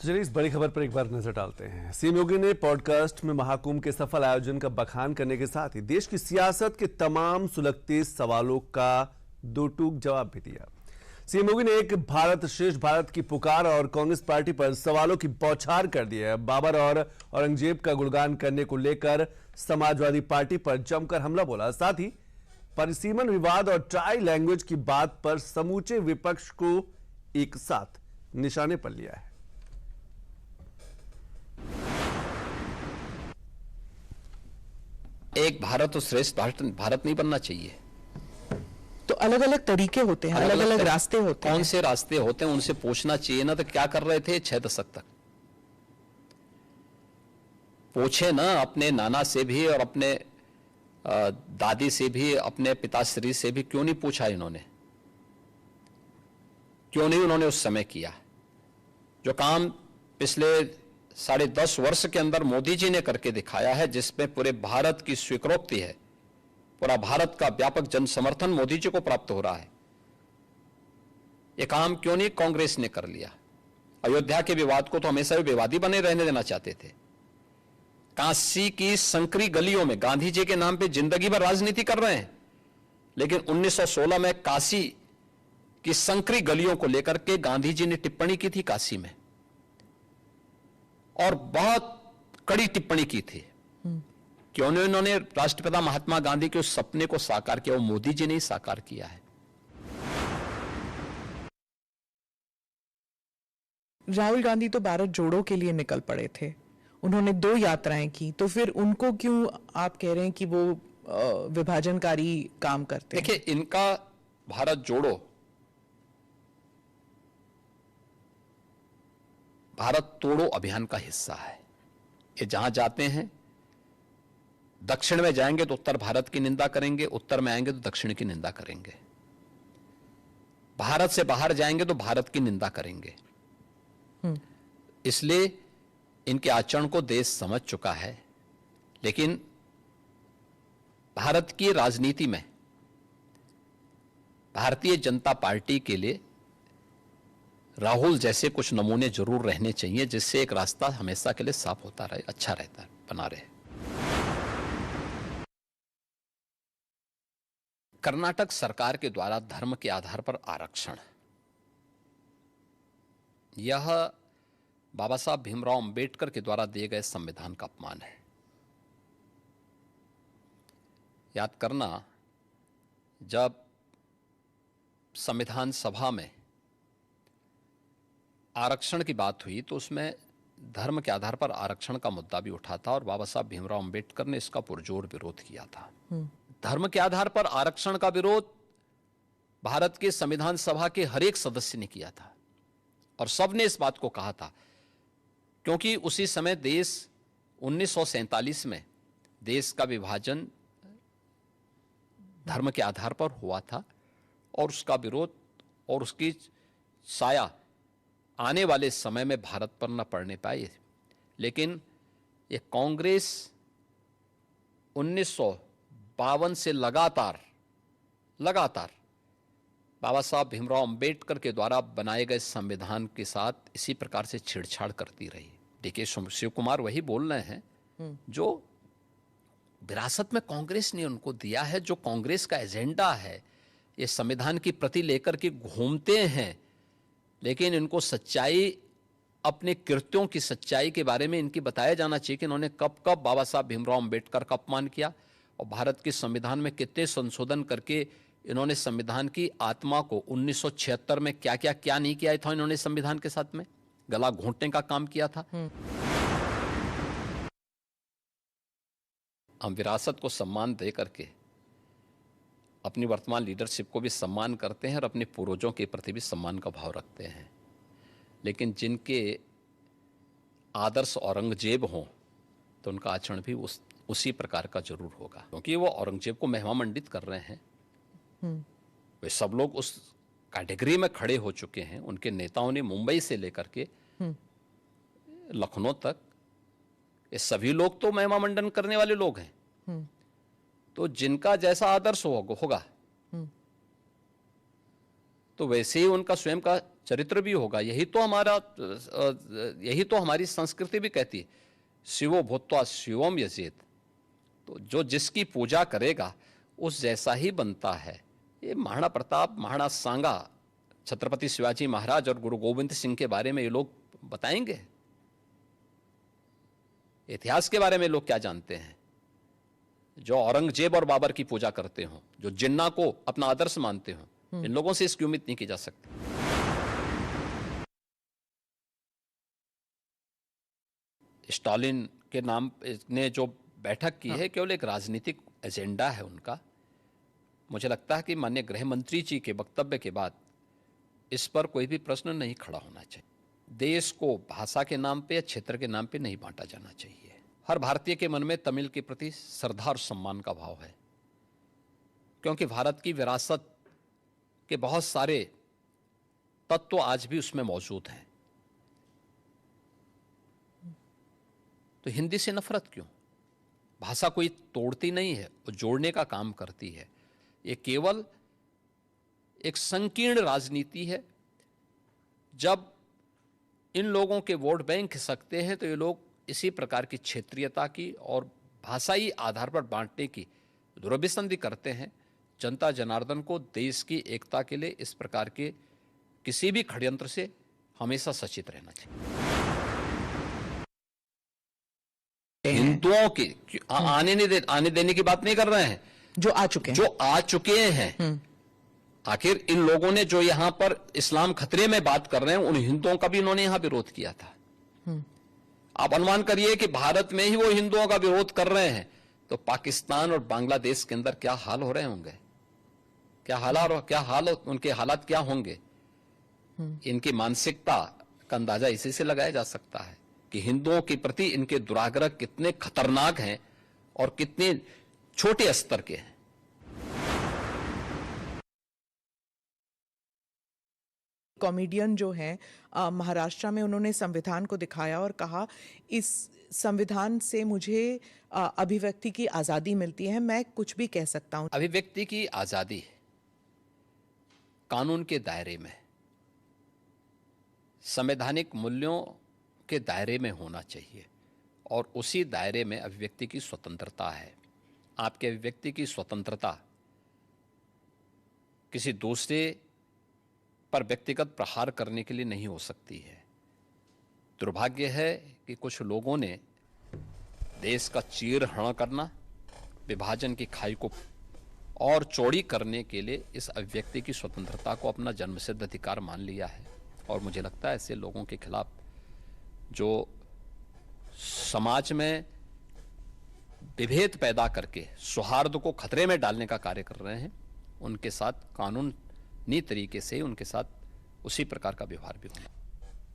तो चलिए इस बड़ी खबर पर एक बार नजर डालते हैं। सीएम योगी ने पॉडकास्ट में महाकुंभ के सफल आयोजन का बखान करने के साथ ही देश की सियासत के तमाम सुलगते सवालों का दो टूक जवाब भी दिया। सीएम योगी ने एक भारत श्रेष्ठ भारत की पुकार और कांग्रेस पार्टी पर सवालों की बौछार कर दी है। बाबर और औरंगजेब का गुणगान करने को लेकर समाजवादी पार्टी पर जमकर हमला बोला। साथ ही परिसीमन विवाद और ट्राई लैंग्वेज की बात पर समूचे विपक्ष को एक साथ निशाने पर लिया है। एक भारत और श्रेष्ठ भारत नहीं बनना चाहिए। तो अलग अलग तरीके होते हैं, अलग अलग रास्ते होते हैं। कौन से रास्ते होते हैं उनसे पूछना चाहिए ना। तो क्या कर रहे थे 6 दशक तक? पूछे ना अपने नाना से भी और अपने दादी से भी, अपने पिताश्री से भी। क्यों नहीं पूछा इन्होंने? क्यों नहीं उन्होंने उस समय किया जो काम पिछले 10.5 वर्ष के अंदर मोदी जी ने करके दिखाया है, जिसमें पूरे भारत की स्वीकृति है, पूरा भारत का व्यापक जन समर्थन मोदी जी को प्राप्त हो रहा है। यह काम क्यों नहीं कांग्रेस ने कर लिया? अयोध्या के विवाद को तो हमेशा विवादी बने रहने देना चाहते थे। काशी की संकरी गलियों में गांधी जी के नाम पे जिंदगी भर राजनीति कर रहे हैं, लेकिन 1916 में काशी की संकरी गलियों को लेकर के गांधी जी ने टिप्पणी की थी काशी में, और बहुत कड़ी टिप्पणी की थी। क्यों नहीं उन्होंने राष्ट्रपिता महात्मा गांधी के उस सपने को साकार किया? वो मोदी जी ने ही साकार किया है। राहुल गांधी तो भारत जोड़ो के लिए निकल पड़े थे, उन्होंने 2 यात्राएं की, तो फिर उनको क्यों आप कह रहे हैं कि वो विभाजनकारी काम करते हैं? देखिए, इनका भारत जोड़ो भारत तोड़ो अभियान का हिस्सा है। ये जहां जाते हैं, दक्षिण में जाएंगे तो उत्तर भारत की निंदा करेंगे, उत्तर में आएंगे तो दक्षिण की निंदा करेंगे। भारत से बाहर जाएंगे तो भारत की निंदा करेंगे। इसलिए इनके आचरण को देश समझ चुका है। लेकिन भारत की राजनीति में भारतीय जनता पार्टी के लिए राहुल जैसे कुछ नमूने जरूर रहने चाहिए, जिससे एक रास्ता हमेशा के लिए साफ होता रहे, अच्छा रहता है, बना रहे। कर्नाटक सरकार के द्वारा धर्म के आधार पर आरक्षण, यह बाबा साहब भीमराव अंबेडकर के द्वारा दिए गए संविधान का अपमान है। याद करना, जब संविधान सभा में आरक्षण की बात हुई तो उसमें धर्म के आधार पर आरक्षण का मुद्दा भी उठा था, और बाबा साहब भीमराव अंबेडकर ने इसका पुरजोर विरोध किया था। धर्म के आधार पर आरक्षण का विरोध भारत के संविधान सभा के हर एक सदस्य ने किया था, और सबने इस बात को कहा था, क्योंकि उसी समय देश 1947 में देश का विभाजन धर्म के आधार पर हुआ था, और उसका विरोध और उसकी साया आने वाले समय में भारत पर न पड़ने पाए। लेकिन ये कांग्रेस 1952 से लगातार बाबा साहब भीमराव अंबेडकर के द्वारा बनाए गए संविधान के साथ इसी प्रकार से छेड़छाड़ करती रही। डीके शिव कुमार वही बोल रहे हैं जो विरासत में कांग्रेस ने उनको दिया है, जो कांग्रेस का एजेंडा है। ये संविधान की प्रति लेकर के घूमते हैं, लेकिन इनको सच्चाई, अपने कृत्यों की सच्चाई के बारे में इनकी बताया जाना चाहिए कि इन्होंने कब कब बाबा साहब भीमराव अंबेडकर का अपमान किया, और भारत के संविधान में कितने संशोधन करके इन्होंने संविधान की आत्मा को 1976 में क्या नहीं किया था इन्होंने संविधान के साथ में गला घोंटने का काम किया था। हम विरासत को सम्मान दे करके अपनी वर्तमान लीडरशिप को भी सम्मान करते हैं और अपने पूर्वजों के प्रति भी सम्मान का भाव रखते हैं। लेकिन जिनके आदर्श औरंगजेब हों तो उनका आचरण भी उसी प्रकार का जरूर होगा, क्योंकि वो औरंगजेब को महिमा मंडित कर रहे हैं। वे सब लोग उस कैटेगरी में खड़े हो चुके हैं। उनके नेताओं ने मुंबई से लेकर के लखनऊ तक, ये सभी लोग तो महिमा मंडन करने वाले लोग हैं। तो जिनका जैसा आदर्श होगा तो वैसे ही उनका स्वयं का चरित्र भी होगा। यही तो हमारी संस्कृति भी कहती है, शिवो भूत्वा शिवम यजेत। तो जो जिसकी पूजा करेगा उस जैसा ही बनता है। ये महाराणा प्रताप, महाराणा सांगा, छत्रपति शिवाजी महाराज और गुरु गोविंद सिंह के बारे में ये लोग बताएंगे? इतिहास के बारे में लोग क्या जानते हैं? जो औरंगजेब और बाबर की पूजा करते हो, जो जिन्ना को अपना आदर्श मानते हो, इन लोगों से इसकी उम्मीद नहीं की जा सकती। स्टालिन के नाम ने जो बैठक की है, केवल एक राजनीतिक एजेंडा है उनका। मुझे लगता है कि माननीय गृह मंत्री जी के वक्तव्य के बाद इस पर कोई भी प्रश्न नहीं खड़ा होना चाहिए। देश को भाषा के नाम पे या क्षेत्र के नाम पे नहीं बांटा जाना चाहिए। हर भारतीय के मन में तमिल के प्रति श्रद्धा और सम्मान का भाव है, क्योंकि भारत की विरासत के बहुत सारे तत्व आज भी उसमें मौजूद हैं। तो हिंदी से नफरत क्यों? भाषा कोई तोड़ती नहीं है, वो जोड़ने का काम करती है। ये केवल एक संकीर्ण राजनीति है। जब इन लोगों के वोट बैंक खिसकते हैं तो ये लोग इसी प्रकार की क्षेत्रीयता की और भाषाई आधार पर बांटने की दुर्विसंधि करते हैं। जनता जनार्दन को देश की एकता के लिए इस प्रकार के किसी भी षड्यंत्र से हमेशा सचेत रहना चाहिए। हिंदुओं की आने देने की बात नहीं कर रहे हैं, जो आ चुके हैं। आखिर इन लोगों ने जो यहां पर इस्लाम खतरे में बात कर रहे हैं, उन हिंदुओं का भी इन्होंने यहां विरोध किया था। आप अनुमान करिए कि भारत में ही वो हिंदुओं का विरोध कर रहे हैं, तो पाकिस्तान और बांग्लादेश के अंदर क्या हाल हो रहे होंगे? उनके हालात क्या होंगे? इनकी मानसिकता का अंदाजा इसी से लगाया जा सकता है कि हिंदुओं के प्रति इनके दुराग्रह कितने खतरनाक हैं और कितने छोटे स्तर के हैं। कॉमेडियन जो है महाराष्ट्र में, उन्होंने संविधान को दिखाया और कहा इस संविधान से मुझे अभिव्यक्ति की आजादी मिलती है, मैं कुछ भी कह सकता हूं। अभिव्यक्ति की आजादी कानून के दायरे में, संवैधानिक मूल्यों के दायरे में होना चाहिए और उसी दायरे में अभिव्यक्ति की स्वतंत्रता है। आपके अभिव्यक्ति की स्वतंत्रता किसी दूसरे पर व्यक्तिगत प्रहार करने के लिए नहीं हो सकती है। दुर्भाग्य है कि कुछ लोगों ने देश का चीरहरण करना, विभाजन की खाई को और चौड़ी करने के लिए इस अभिव्यक्ति की स्वतंत्रता को अपना जन्मसिद्ध अधिकार मान लिया है। और मुझे लगता है ऐसे लोगों के खिलाफ जो समाज में विभेद पैदा करके सौहार्द को खतरे में डालने का कार्य कर रहे हैं, उनके साथ कानूनी तरीके से उनके साथ उसी प्रकार का व्यवहार भी होना।